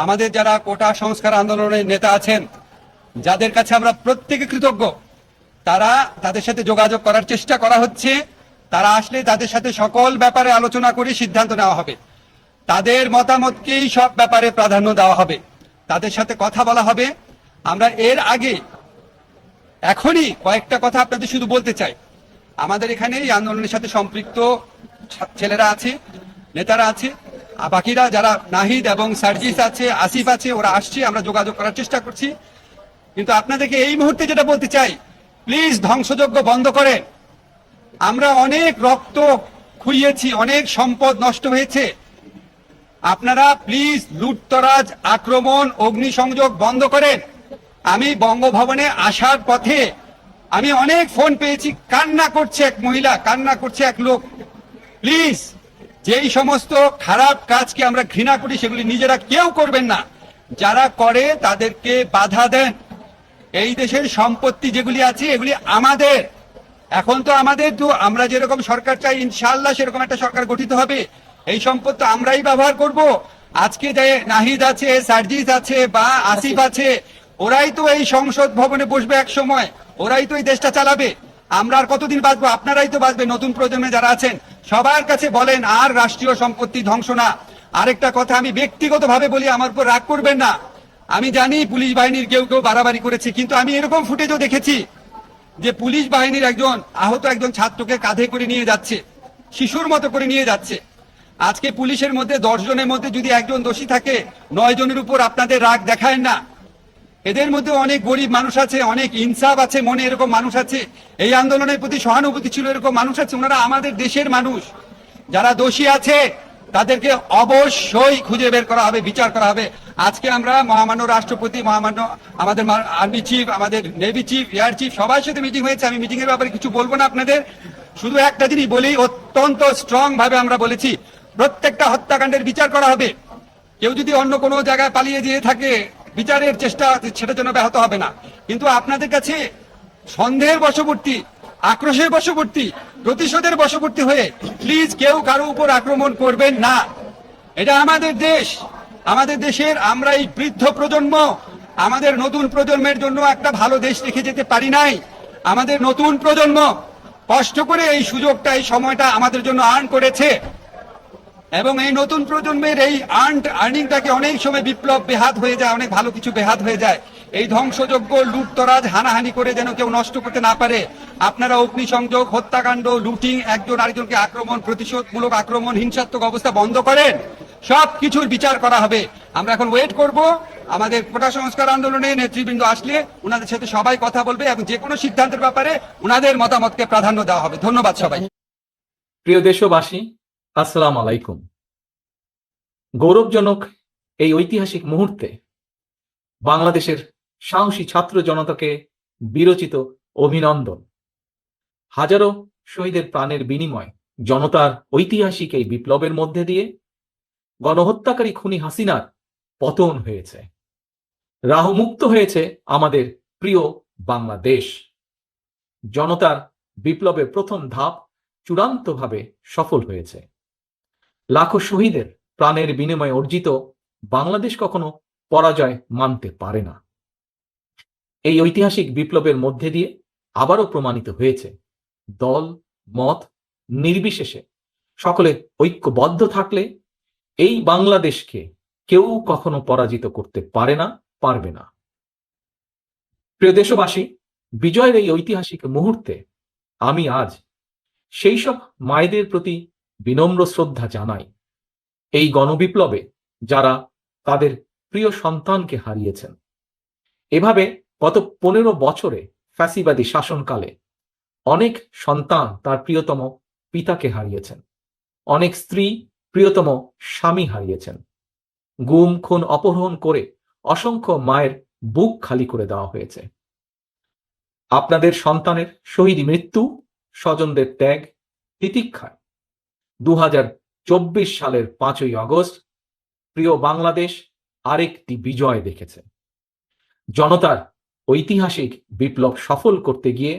আমাদের যারা কোটা সংস্কার আন্দোলনের নেতা আছেন, যাদের কাছে আমরা প্রত্যেকে কৃতজ্ঞ, তাদের সাথে যোগাযোগ করার চেষ্টা করা হচ্ছে। তারা আসলে তাদের সাথে সকল ব্যাপারে আলোচনা করে সিদ্ধান্ত নেওয়া হবে। তাদের মতামতকেই সব ব্যাপারে প্রাধান্য দেওয়া হবে, তাদের সাথে কথা বলা হবে। আমরা এর আগে এখনই কয়েকটা কথা আপনাদের শুধু বলতে চাই। আমাদের এখানে এই আন্দোলনের সাথে সম্পৃক্ত ছেলেরা আছে, নেতারা আছে, বাকিরা যারা নাহিদ এবং সার্জিস আছে, আসিফ আছে, ওরা আসছে, আমরা যোগাযোগ করার চেষ্টা করছি। কিন্তু আপনাদেরকে এই মুহূর্তে যেটা বলতে চাই, প্লিজ ধ্বংসযজ্ঞ বন্ধ করেন। আমরা অনেক রক্ত খুইয়েছি, অনেক সম্পদ নষ্ট হয়েছে। আপনারা প্লিজ লুটতরাজ, আক্রমণ, অগ্নিসংযোগ বন্ধ করেন। আমি বঙ্গভবনে আসার পথে আমি অনেক ফোন পেয়েছি, কান্না করছে এক মহিলা, কান্না করছে এক লোক। প্লিজ, যেই সমস্ত খারাপ কাজকে আমরা ঘৃণা করি সেগুলি নিজেরা কেউ করবেন না। যারা করে তাদেরকে বাধা দেন। এই দেশের সম্পত্তি যেগুলি আছে এগুলি আমাদের। এখন তো আমরা যেরকম সরকার চাই, ইনশাআল্লাহ সেরকম একটা সরকার গঠিত হবে। এই সম্পদ তো আমরাই ব্যবহার করব। আজকে যে নাহিদ আছে, সার্জিস আছে বা আসিফ আছে, ওরাই তো এই সংসদ ভবনে বসবে এক সময়, ওরাই তো এই দেশটা চালাবে। আমরা আর কতদিন বাঁচবো? আপনারাই তো বাঁচবে। নতুন প্রজন্মে যারা আছেন সবার কাছে বলেন, আর রাষ্ট্রীয় সম্পত্তি ধ্বংস না। আরেকটা কথা আমি ব্যক্তিগতভাবে বলি, আমার উপর রাগ করবেন না। আমি জানি পুলিশ বাহিনীর কেউ কেউ বাড়াবাড়ি করেছে, কিন্তু আমি এরকম ফুটেজও দেখেছি যে পুলিশ বাহিনীর আহত একজন ছাত্রকে কাঁধে করে নিয়ে যাচ্ছে, শিশুর মতো করে নিয়ে যাচ্ছে। আজকে পুলিশের মধ্যে 10 জনের মধ্যে যদি একজন দোষী থাকে, 9 জনের উপর আপনাদের রাগ দেখায় না। এদের মধ্যে অনেক গরিব মানুষ আছে, অনেক ইনসাফ আছে মনে, এরকম মানুষ আছে। এই আন্দোলনের প্রতি সহানুভূতি ছিল, এরকম মানুষ আছে। ওনারা আমাদের দেশের মানুষ। যারা দোষী আছে তাদেরকে অবশ্যই খুঁজে বের করা হবে, বিচার করা হবে। আজকে আমরা মহামান্য রাষ্ট্রপতি, মহামান্য আমাদের আর্মি চিফ, আমাদের নেভি চিফ, এয়ার চিফ, সবার সাথে মিটিং হয়েছে। আমি মিটিং এর ব্যাপারে কিছু বলবো না আপনাদের, শুধু একটা জিনিস বলি, অত্যন্ত স্ট্রং ভাবে আমরা বলেছি প্রত্যেকটা হত্যাকাণ্ডের বিচার করা হবে। কেউ যদি অন্য কোনো জায়গায় পালিয়ে দিয়ে থাকে, বিচারের চেষ্টা সেটার জন্য ব্যাহত হবে না। কিন্তু আপনাদের কাছে সন্দেহের বশবর্তী, আক্রোশের বশবর্তী, প্রতিশোধের বশবর্তী হয়ে প্লিজ কেউ কারো উপর আক্রমণ করবেন না। এটা আমাদের দেশ, আমাদের দেশের আমরা এই বৃদ্ধ প্রজন্ম আমাদের নতুন প্রজন্মের জন্য একটা ভালো দেশ রেখে যেতে পারি নাই। আমাদের নতুন প্রজন্ম কষ্ট করে এই সুযোগটা, এই সময়টা আমাদের জন্য আর্ন করেছে, এবং এই নতুন প্রজন্মের এই আর্নিংটাকে অনেক সময় বিপ্লব বেহাত হয়ে যায়, অনেক ভালো কিছু বেহাত হয়ে যায়। এই ধ্বংসযজ্ঞ, লুটতরাজ, হানাহানি করে যেন কেউ নষ্ট করতে না পারে। আপনারা অগ্নিসংযোগ, হত্যাকাণ্ড, লুটিং, একজন আরেকজনকে আক্রমণ, প্রতিশোধমূলক আক্রমণ, হিংসাত্মক অবস্থা বন্ধ করেন। সব কিছুর বিচার করা হবে। আমরা এখন ওয়েট করব আমাদের কোটা সংস্কার আন্দোলনে নেতৃবৃন্দ আসলে ওনাদের সাথে সবাই কথা বলবে এবং যে কোনো সিদ্ধান্তের ব্যাপারে ওনাদের মতামতকে প্রাধান্য দেওয়া হবে। ধন্যবাদ সবাই। প্রিয় দেশবাসী, আসসালাম আলাইকুম। গৌরবজনক এই ঐতিহাসিক মুহূর্তে বাংলাদেশের সাহসী ছাত্র জনতাকে বিরচিত অভিনন্দন। হাজারো শহীদের প্রাণের বিনিময় জনতার ঐতিহাসিক এই বিপ্লবের মধ্যে দিয়ে গণহত্যাকারী খুনি হাসিনার পতন হয়েছে, রাহুমুক্ত হয়েছে আমাদের প্রিয় বাংলাদেশ। জনতার বিপ্লবের প্রথম ধাপ চূড়ান্তভাবে সফল হয়েছে। লাখো শহীদের প্রাণের বিনিময়ে অর্জিত বাংলাদেশ কখনো পরাজয় মানতে পারে না। এই ঐতিহাসিক বিপ্লবের মধ্যে দিয়ে আবারও প্রমাণিত হয়েছে, দল মত নির্বিশেষে সকলে ঐক্যবদ্ধ থাকলে এই বাংলাদেশকে কেউ কখনো পরাজিত করতে পারে না, পারবে না। প্রিয় দেশবাসী, বিজয়ের এই ঐতিহাসিক মুহূর্তে আমি আজ সেই সব মায়েদের প্রতি বিনম্র শ্রদ্ধা জানাই, এই গণবিপ্লবে যারা তাদের প্রিয় সন্তানকে হারিয়েছেন। এভাবে গত 15 বছরে ফ্যাসিবাদী শাসনকালে অনেক সন্তান তার প্রিয়তম পিতাকে হারিয়েছেন, অনেক স্ত্রী প্রিয়তম স্বামী হারিয়েছেন। গুম খুন অপহরণ করে অসংখ্য মায়ের বুক খালি করে দেওয়া হয়েছে। আপনাদের সন্তানের শহীদ মৃত্যু, স্বজনদের ত্যাগ, তিতিক্ষায় 2024 সালের 5ই আগস্ট প্রিয় বাংলাদেশ আরেকটি বিজয় দেখেছে। জনতার ঐতিহাসিক বিপ্লব সফল করতে গিয়ে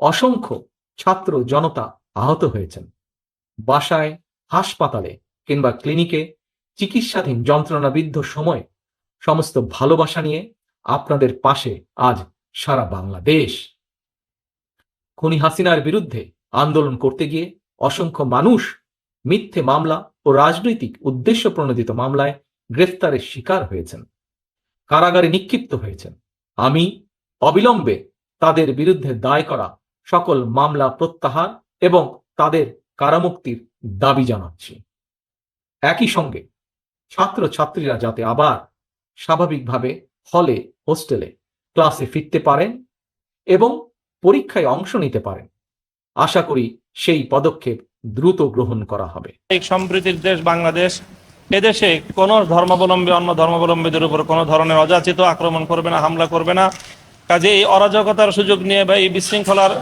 অসংখ্য ছাত্র জনতা আহত হয়েছেন। বাসায়, হাসপাতালে কিংবা ক্লিনিকে চিকিৎসাধীন যন্ত্রণাবিদ্ধ সময় সমস্ত ভালোবাসা নিয়ে আপনাদের পাশে আজ সারা বাংলাদেশ। খুনি হাসিনার বিরুদ্ধে আন্দোলন করতে গিয়ে অসংখ্য মানুষ মিথ্যে মামলা ও রাজনৈতিক উদ্দেশ্য প্রণোদিত মামলায় গ্রেফতারের শিকার হয়েছেন, কারাগারে নিক্ষিপ্ত হয়েছেন। আমি অবিলম্বে তাদের বিরুদ্ধে দায় করা সকল মামলা প্রত্যাহার এবং তাদের কারামুক্তির দাবি জানাচ্ছি। একই সঙ্গে ছাত্রছাত্রীরা যাতে আবার স্বাভাবিকভাবে হলে, হোস্টেলে, ক্লাসে ফিরতে পারেন এবং পরীক্ষায় অংশ নিতে পারেন, আশা করি সেই পদক্ষেপ দ্রুত গ্রহণ করা হবে। এই সম্প্রীতির দেশ বাংলাদেশ, এদেশে কোনো ধর্মাবলম্বী অন্য ধর্মাবলম্বীদের উপর কোনো ধরনের অযাচিত আক্রমণ করবে না, হামলা করবে না। কাজে এই অরাজকতার সুযোগ নিয়ে বা এই বিশৃঙ্খলার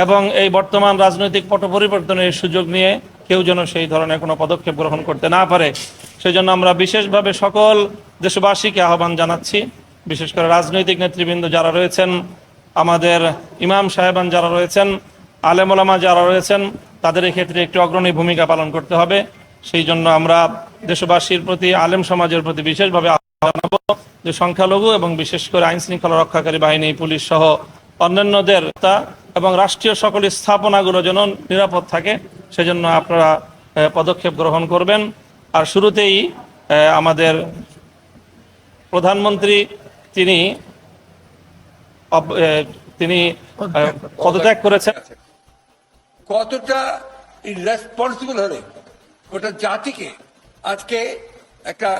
এবং এই বর্তমান রাজনৈতিক পট পরিবর্তনের সুযোগ নিয়ে কেউ যেন সেই ধরনের কোনো পদক্ষেপ গ্রহণ করতে না পারে, সেজন্য আমরা বিশেষভাবে সকল দেশবাসীকে আহ্বান জানাচ্ছি। বিশেষ করে রাজনৈতিক নেতৃবৃন্দ যারা রয়েছেন, আমাদের ইমাম সাহেবান যারা রয়েছেন, আলেম ওলামা যারা রয়েছেন, তাদের এই ক্ষেত্রে একটি অগ্রণী ভূমিকা পালন করতে হবে। সেই জন্য আমরা দেশবাসীর প্রতি, আলেম সমাজের প্রতি বিশেষভাবে আহ্বান জানাবো যে সংখ্যালঘু এবং বিশেষ করে আইন শৃঙ্খলা রক্ষাকারী বাহিনী, পুলিশ সহ অন্যান্যদের এবং রাষ্ট্রীয় সকল স্থাপনাগুলো যেন নিরাপদ থাকে, সেজন্য আপনারা পদক্ষেপ গ্রহণ করবেন। আর শুরুতেই আমাদের প্রধানমন্ত্রী তিনি পদত্যাগ করেছেন। কতটা ইররেসপন্সিবল হলে গোটা জাতিকে আজকে একটা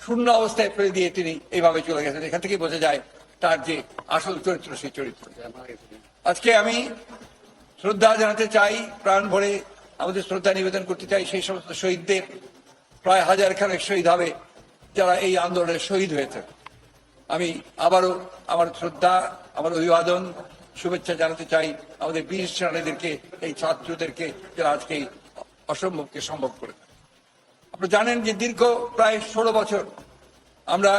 শূন্য অবস্থায় ফেলে দিয়ে তিনি এইভাবে চলে গেছেন, এখান থেকে বোঝা যায় তার যে আসল চরিত্র, সেই চরিত্র। আজকে আমি শ্রদ্ধা জানাতে চাই, প্রাণ ভরে আমাদের শ্রদ্ধা নিবেদন করতে চাই সেই সমস্ত শহীদদের। প্রায় 1000 খানেক শহীদ হবে যারা এই আন্দোলনে শহীদ হয়েছে। আমি আবারও আমার শ্রদ্ধা, আমার অভিবাদন, শুভেচ্ছা জানাতে চাই আমাদের বীর সেনানীদেরকে, এই ছাত্রদেরকে যারা আজকে এই অসম্ভবকে সম্ভব করে। আপনারা জানেন যে দীর্ঘ প্রায় 16 বছর আমরা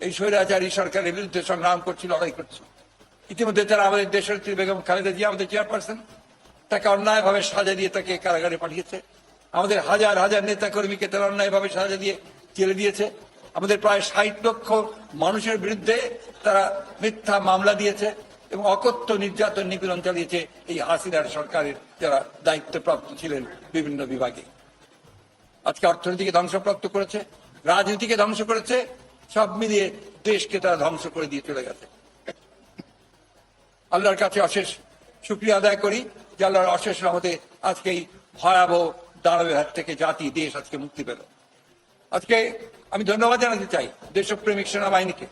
এই স্বৈরাচারী সরকারের বিরুদ্ধে সংগ্রাম করছি, লড়াই করছি। ইতিমধ্যে তারা আমাদের দেশনেত্রী বেগম খালেদা জিয়া, আমাদের চেয়ারপারসন, তাকে অন্যায়ভাবে সাজা দিয়ে তাকে কারাগারে পাঠিয়েছে। আমাদের হাজার হাজার নেতা কর্মীকে তারা অন্যায়ভাবে সাজা দিয়ে জেলে দিয়েছে। আমাদের প্রায় 60 লক্ষ মানুষের বিরুদ্ধে তারা মিথ্যা মামলা দিয়েছে এবং অকথ্য নির্যাতন, নিপীড়ন চালিয়েছে এই হাসিনার সরকারের যারা দায়িত্বপ্রাপ্ত ছিলেন বিভিন্ন বিভাগে। আজকে অর্থনীতিকে ধ্বংসপ্রাপ্ত করেছে, রাজনীতিকে ধ্বংস করেছে, সব মিলিয়ে দেশকে তারা ধ্বংস করে দিয়ে চলে গেছে। আল্লাহর কাছে অশেষ শুকরিয়া আদায় করি যে আল্লাহর অশেষ রহমতে আজকে এই ভয়াবহ দানবের হাত থেকে জাতি, দেশ আজকে মুক্তি পেল। আজকে আমি ধন্যবাদ জানাতে চাই দেশপ্রেমিক সেনাবাহিনীকে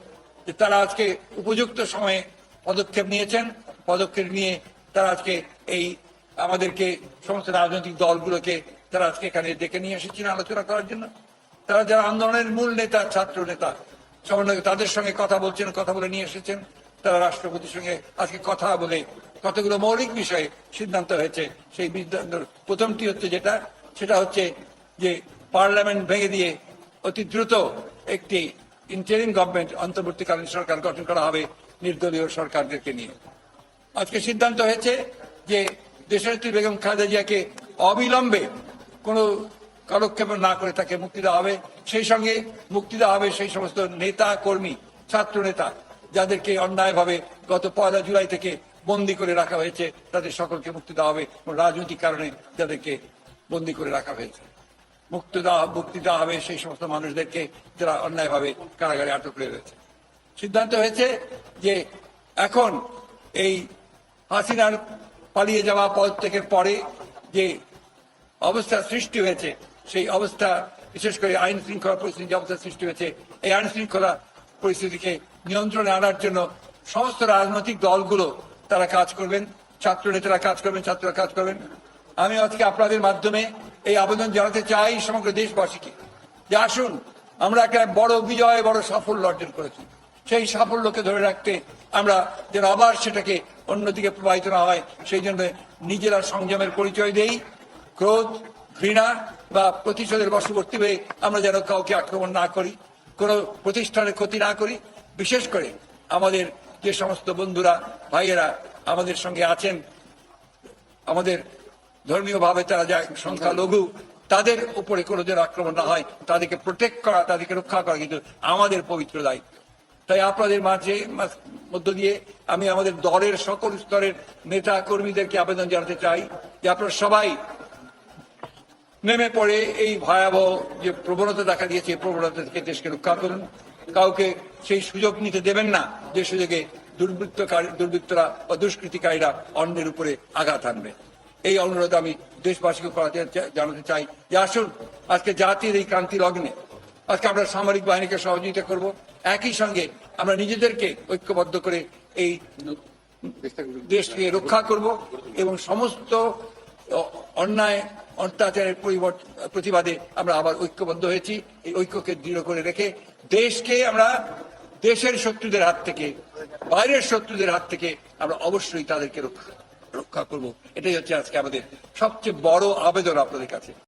যে তারা আজকে উপযুক্ত সময়ে পদক্ষেপ নিয়েছেন। পদক্ষেপ নিয়ে তারা আজকে এই আমাদেরকে, সমস্ত রাজনৈতিক দলগুলোকে তারা আজকে এখানে ডেকে নিয়ে এসেছেন আলোচনা করার জন্য। তারা যারা আন্দোলনের মূল নেতা, ছাত্র নেতা, সমন্বয়, তাদের সঙ্গে কথা বলছেন, কথা বলে নিয়ে এসেছেন। তারা রাষ্ট্রপতির সঙ্গে আজকে কথা বলে কতগুলো মৌলিক বিষয়ে সিদ্ধান্ত হয়েছে। সেই সিদ্ধান্তের প্রথমটি হচ্ছে সেটা হচ্ছে যে পার্লামেন্ট ভেঙে দিয়ে অতি দ্রুত একটি ইন্টারিম গভর্নমেন্ট, অন্তর্বর্তীকালীন সরকার গঠন করা হবে নির্দলীয় সরকারদেরকে নিয়ে। আজকে সিদ্ধান্ত হয়েছে যে দেশনেত্রী বেগম খালেদা জিয়াকে অবিলম্বে কোনো কালক্ষেপ না করে তাকে মুক্তি দেওয়া হবে। সেই সঙ্গে মুক্তি দেওয়া হবে সেই সমস্ত নেতা কর্মী, ছাত্র নেতা যাদেরকে অন্যায়ভাবে গত 1 জুলাই থেকে বন্দী করে রাখা হয়েছে, তাদের সকলকে মুক্তি দেওয়া হবে। রাজনৈতিক কারণে যাদেরকে বন্দী করে রাখা হয়েছে মুক্তি দেওয়া হবে সেই সমস্ত মানুষদেরকে যারা অন্যায়ভাবে কারাগারে আটক রয়েছে। সিদ্ধান্ত হয়েছে যে এখন এই হাসিনার পালিয়ে যাওয়া পদত্যাগের পরে যে অবস্থা সৃষ্টি হয়েছে, সেই অবস্থা, বিশেষ করে আইন শৃঙ্খলা পরিস্থিতি যে অবস্থা সৃষ্টি হয়েছে, এই আইন শৃঙ্খলা পরিস্থিতিকে নিয়ন্ত্রণে আনার জন্য সমস্ত রাজনৈতিক দলগুলো তারা কাজ করবেন, ছাত্র নেতারা কাজ করবেন, ছাত্ররা কাজ করবেন। আমি আজকে আপনাদের মাধ্যমে এই আবেদন জানাতে চাই সমগ্র দেশবাসীকে যে আসুন, আমরা একটা বড় বিজয়, বড় সাফল্য অর্জন করেছি। সেই সাফল্যকে ধরে রাখতে আমরা যেন আবার সেটাকে অন্যদিকে প্রবাহিত না হয়, সেই জন্য নিজেরা সংযমের পরিচয় দেই। ক্রোধ, ঘৃণা বা প্রতিশোধের বশবর্তী হয়ে আমরা যেন কাউকে আক্রমণ না করি, কোনো প্রতিষ্ঠানের ক্ষতি না করি। বিশেষ করে আমাদের যে সমস্ত বন্ধুরা, ভাইয়েরা আমাদের সঙ্গে আছেন, আমাদের ধর্মীয়ভাবে তারা যা সংখ্যালঘু, তাদের উপরে কোনো যেন আক্রমণ না হয়, তাদেরকে প্রোটেক্ট করা, তাদেরকে রক্ষা করা কিন্তু আমাদের পবিত্র দায়িত্ব। তাই আপনাদের মধ্য দিয়ে আমি আমাদের দলের সকল স্তরের নেতা কর্মীদেরকে আবেদন জানাতে চাই যে আপনারা সবাই নেমে পড়ে এই ভয়াবহ যে প্রবণতা দেখা দিয়েছে, এই প্রবণতা থেকে দেশকে রক্ষা করুন। কাউকে সেই সুযোগ নিতে দেবেন না যে সুযোগে দুর্বৃত্তরা বা দুষ্কৃতিকারীরা অন্যের উপরে আঘাত আনবে। এই অনুরোধ আমি দেশবাসীকে জানাতে চাই যে আসুন আজকে জাতির এই ক্রান্তি লগ্নে আজকে আমরা সামরিক বাহিনীকে সহযোগিতা করব, একই সঙ্গে আমরা নিজেদেরকে ঐক্যবদ্ধ করে এই দেশকে রক্ষা করব এবং সমস্ত অন্যায় অত্যাচারের প্রতিবাদে আমরা আবার ঐক্যবদ্ধ হয়েছি। এই ঐক্যকে দৃঢ় করে রেখে দেশকে আমরা দেশের শত্রুদের হাত থেকে, বাইরের শত্রুদের হাত থেকে আমরা অবশ্যই তাদেরকে রক্ষা করব। এটাই হচ্ছে আজকে আমাদের সবচেয়ে বড় আবেদন আপনাদের কাছে।